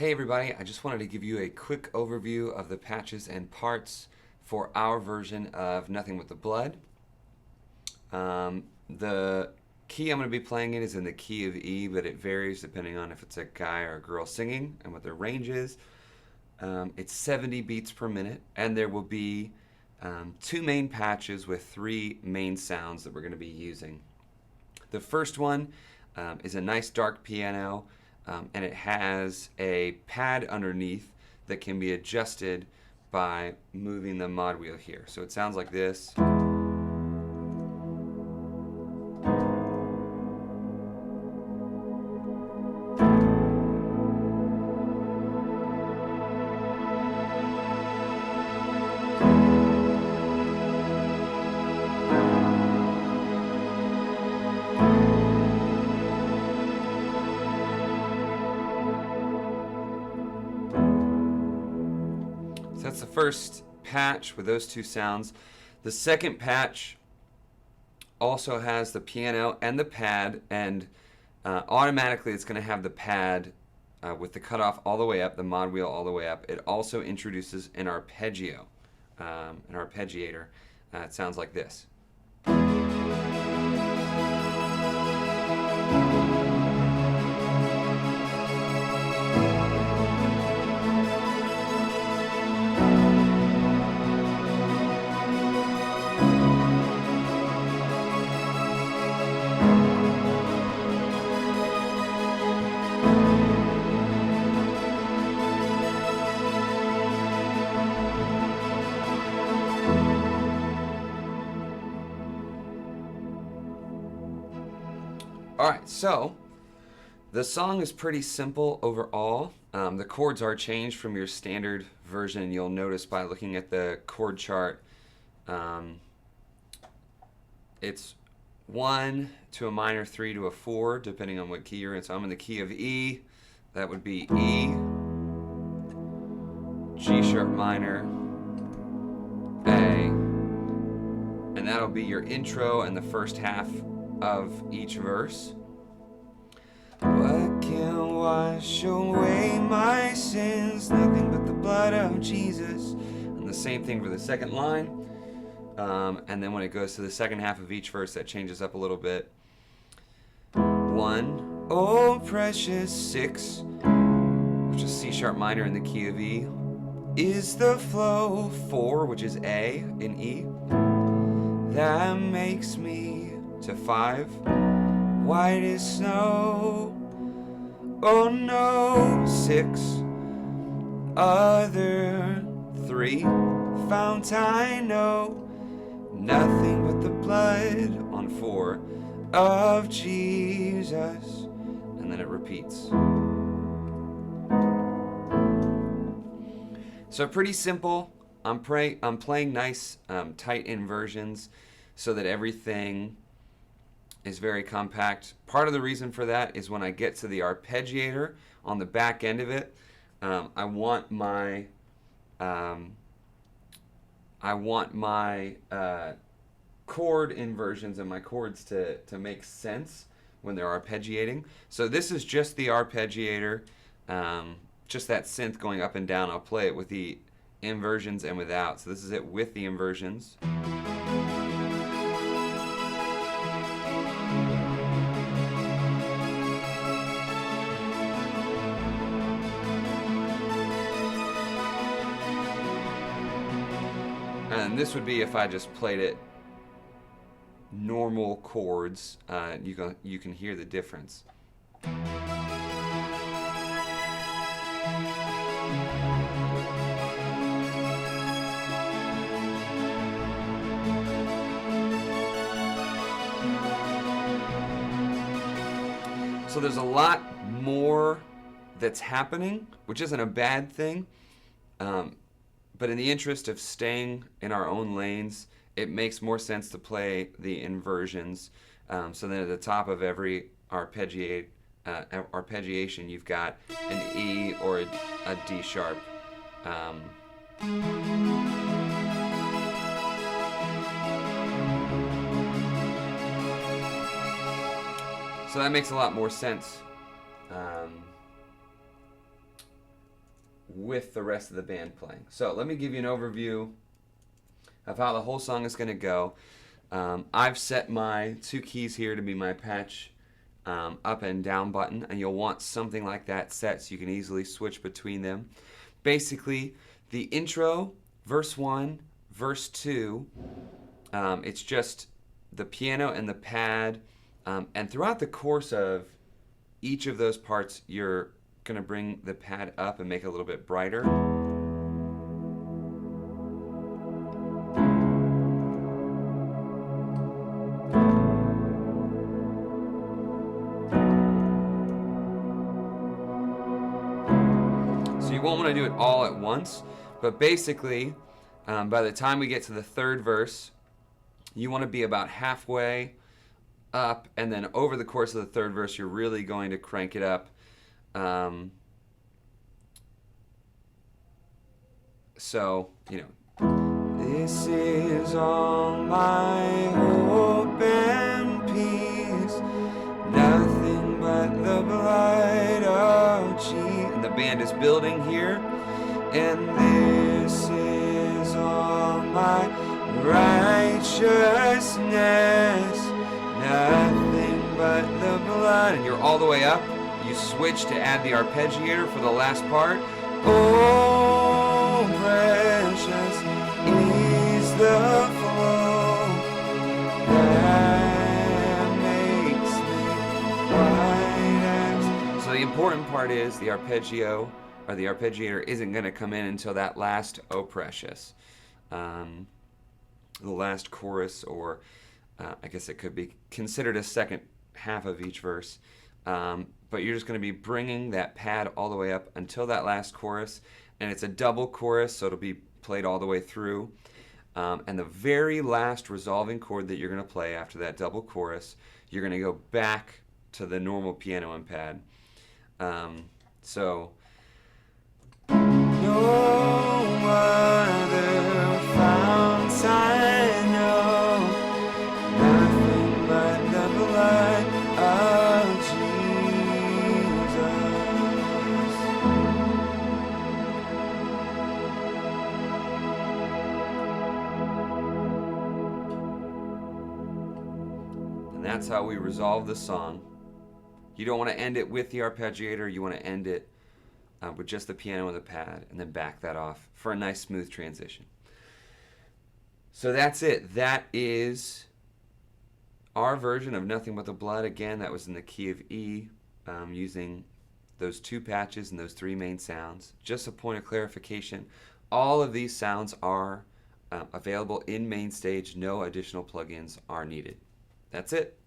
Hey everybody, I just wanted to give you a quick overview of the patches and parts for our version of Nothing But the Blood. The key I'm going to be playing in is in the key of E, but it varies depending on if it's a guy or a girl singing and what their range is. It's 70 beats per minute, and there will be two main patches with three main sounds that we're going to be using. The first one is a nice dark piano, and it has a pad underneath that can be adjusted by moving the mod wheel here. So it sounds like this. So that's the first patch with those two sounds. The second patch also has the piano and the pad, and automatically it's going to have the pad with the cutoff all the way up, the mod wheel all the way up. It also introduces an arpeggio, an arpeggiator. It sounds like this. Alright, so the song is pretty simple overall. The chords are changed from your standard version. You'll notice by looking at the chord chart, it's 1 to a minor, 3 to a 4, depending on what key you're in. So I'm in the key of E. That would be E, G sharp minor, A, and that'll be your intro and the first half of each verse. What can wash away my sins? Nothing but the blood of Jesus. And the same thing for the second line. And then when it goes to the second half of each verse, that changes up a little bit. 1, oh precious 6, which is C sharp minor in the key of E, is the flow. 4, which is A in E, that makes me to 5, white as snow. Oh no, 6, other 3, fount I know, nothing but the blood on 4 of Jesus, and then it repeats. So pretty simple. I'm playing nice tight inversions so that everything is very compact. Part of the reason for that is when I get to the arpeggiator on the back end of it, I want my chord inversions and my chords to make sense when they're arpeggiating. So this is just the arpeggiator, just that synth going up and down. I'll play it with the inversions and without. So this is it with the inversions. And this would be if I just played it normal chords. You can hear the difference. So there's a lot more that's happening, which isn't a bad thing. But in the interest of staying in our own lanes, it makes more sense to play the inversions. So then at the top of every arpeggiation, you've got an E or a D sharp. So that makes a lot more sense. with the rest of the band playing. So let me give you an overview of how the whole song is going to go. I've set my 2 keys here to be my patch up and down button, and you'll want something like that set so you can easily switch between them. Basically, the intro, verse 1, verse 2, it's just the piano and the pad, and throughout the course of each of those parts, you're going to bring the pad up and make it a little bit brighter. So you won't want to do it all at once, but basically, by the time we get to the 3rd verse, you want to be about halfway up, and then over the course of the 3rd verse, you're really going to crank it up. So, this is all my hope and peace, nothing but the blood of Jesus. And the band is building here. And this is all my righteousness, nothing but the blood. And you're all the way up. You switch to add the arpeggiator for the last part. Oh, precious is the flow that makes me white as. So the important part is the arpeggio, or the arpeggiator, isn't going to come in until that last "Oh Precious," the last chorus, or I guess it could be considered a second half of each verse. But you're just going to be bringing that pad all the way up until that last chorus, and it's a double chorus, so it'll be played all the way through. And the very last resolving chord that you're going to play after that double chorus, you're going to go back to the normal piano and pad. So no other fount I know, nothing but the blood of Jesus. And that's how we resolve the song. You don't want to end it with the arpeggiator, you want to end it with just the piano and the pad, and then back that off for a nice smooth transition. So that's it. That is our version of Nothing But the Blood. Again, that was in the key of E, using those 2 patches and those 3 main sounds. Just a point of clarification, all of these sounds are available in MainStage. No additional plugins are needed. That's it.